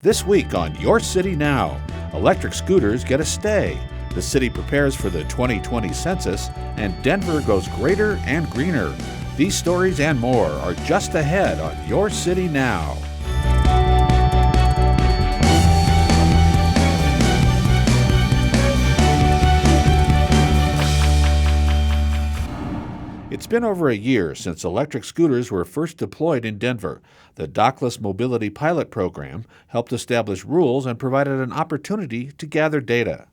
This week on Your City Now, electric scooters get a stay, the city prepares for the 2020 census, and Denver goes greater and greener. These stories and more are just ahead on Your City Now. It's been over a year since electric scooters were first deployed in Denver. The Dockless Mobility Pilot Program helped establish rules and provided an opportunity to gather data.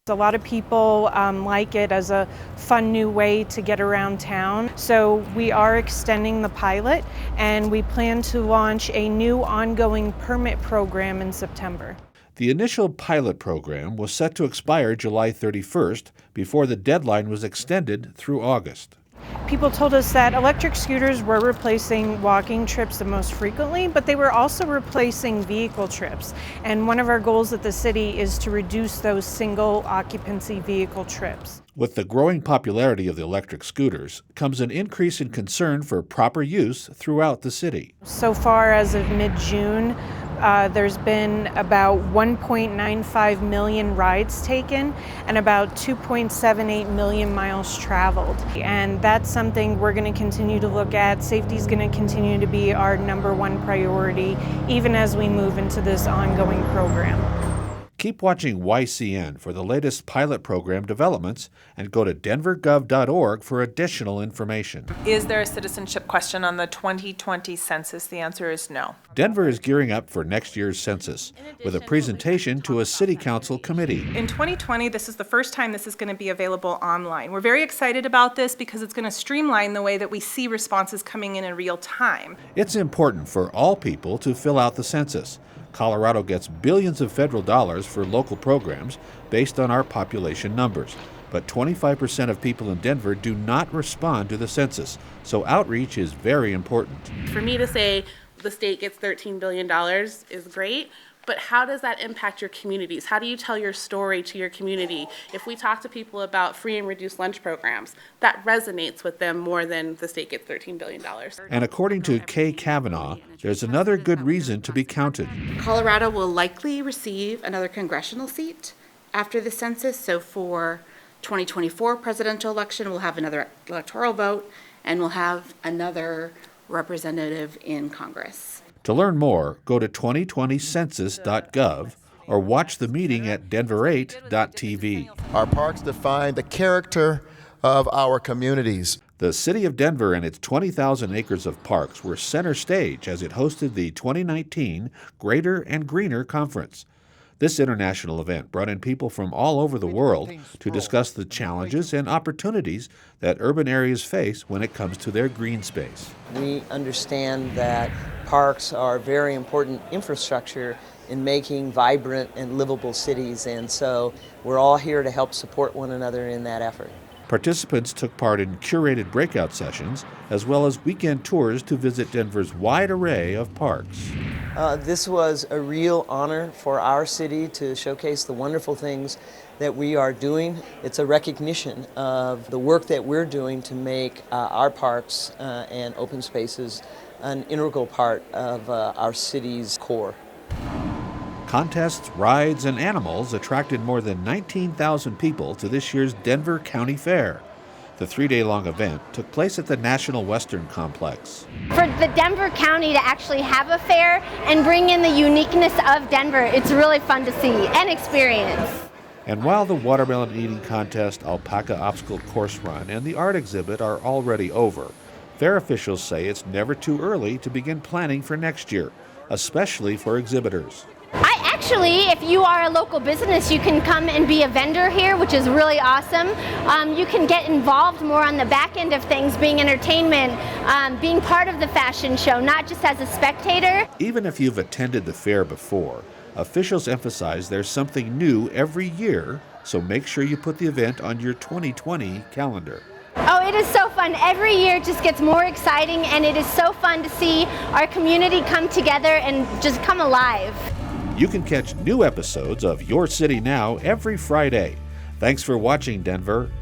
A lot of people like it as a fun new way to get around town. So we are extending the pilot, and we plan to launch a new ongoing permit program in September. The initial pilot program was set to expire July 31st before the deadline was extended through August. People told us that electric scooters were replacing walking trips the most frequently, but they were also replacing vehicle trips. And one of our goals at the city is to reduce those single occupancy vehicle trips. With the growing popularity of the electric scooters comes an increase in concern for proper use throughout the city. So far as of mid-June, there's been about 1.95 million rides taken and about 2.78 million miles traveled. And that's something we're going to continue to look at. Safety is going to continue to be our number one priority, even as we move into this ongoing program. Keep watching YCN for the latest pilot program developments and go to denvergov.org for additional information. Is there a citizenship question on the 2020 census? The answer is no. Denver is gearing up for next year's census with a presentation to a city council committee. In 2020, this is the first time this is going to be available online. We're very excited about this because it's going to streamline the way that we see responses coming in real time. It's important for all people to fill out the census. Colorado gets billions of federal dollars for local programs based on our population numbers. But 25% of people in Denver do not respond to the census, so outreach is very important. For me to say the state gets $13 billion is great, but how does that impact your communities? How do you tell your story to your community? If we talk to people about free and reduced lunch programs, that resonates with them more than the state gets $13 billion. And according to Kay Kavanaugh, there's another good reason to be counted. Colorado will likely receive another congressional seat after the census. So for 2024 presidential election, we'll have another electoral vote, and we'll have another representative in Congress. To learn more, go to 2020census.gov or watch the meeting at denver8.tv. Our parks define the character of our communities. The city of Denver and its 20,000 acres of parks were center stage as it hosted the 2019 Greater and Greener Conference. This international event brought in people from all over the world to discuss the challenges and opportunities that urban areas face when it comes to their green space. We understand that parks are very important infrastructure in making vibrant and livable cities, and so we're all here to help support one another in that effort. Participants took part in curated breakout sessions as well as weekend tours to visit Denver's wide array of parks. This was a real honor for our city to showcase the wonderful things that we are doing. It's a recognition of the work that we're doing to make our parks and open spaces an integral part of our city's core. Contests, rides, and animals attracted more than 19,000 people to this year's Denver County Fair. The 3-day-long event took place at the National Western Complex. For the Denver County to actually have a fair and bring in the uniqueness of Denver, it's really fun to see and experience. And while the watermelon eating contest, alpaca obstacle course run, and the art exhibit are already over, fair officials say it's never too early to begin planning for next year, especially for exhibitors. If you are a local business, you can come and be a vendor here, which is really awesome. You can get involved more on the back end of things, being entertainment, being part of the fashion show, not just as a spectator. Even if you've attended the fair before, officials emphasize there's something new every year, so make sure you put the event on your 2020 calendar. Oh, it is so fun. Every year it just gets more exciting, and it is so fun to see our community come together and just come alive. You can catch new episodes of Your City Now every Friday. Thanks for watching, Denver.